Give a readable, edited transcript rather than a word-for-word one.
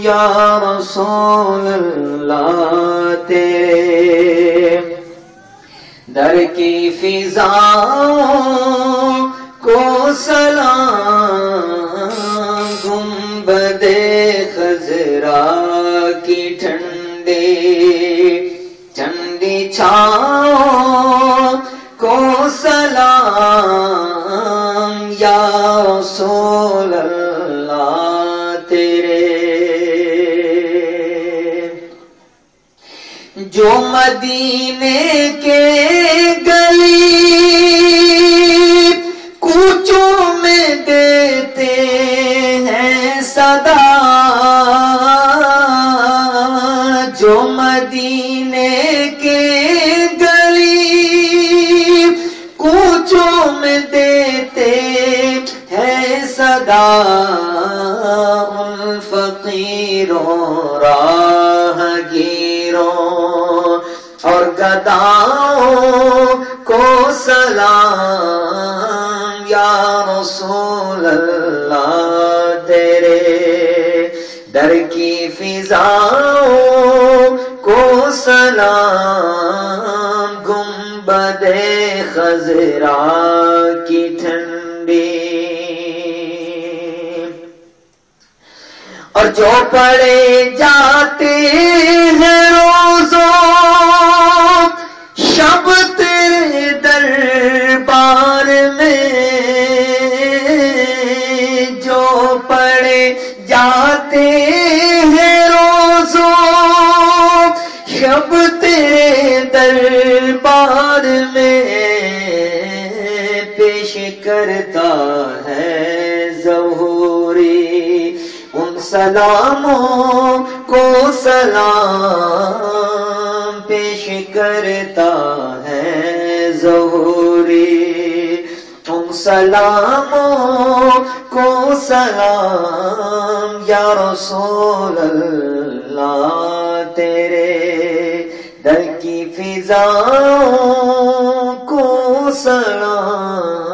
یا رسول اللہ تیرے در کی فضاؤں کو سلام، گنبد خضرا کی ٹھنڈی ٹھنڈی چھاؤں کو سلام، یا رسول اللہ تیرے جو مدینے کے گلی کوچوں میں دیتے ہیں صدا، جو مدینے کے گلی کوچوں میں دیتے ہیں صدا، ان فقیروں راہ گیروں اور گداؤں کو سلام، یا رسول اللہ تیرے در کی فضاؤں کو سلام، گنبد خضرا کی ٹھنڈی اور جو پڑے جاتے ہیں روزوں شب تیرے دربار میں، جو پڑے جاتے ہیں روزوں شب تیرے دربار میں، پیش کرتا ہے ظہوری ان سلاموں کو سلام، پیش کرتا ہے ظہوری ان سلاموں کو سلام، یا رسول اللہ تیرے در کی فضاؤں کو سلام۔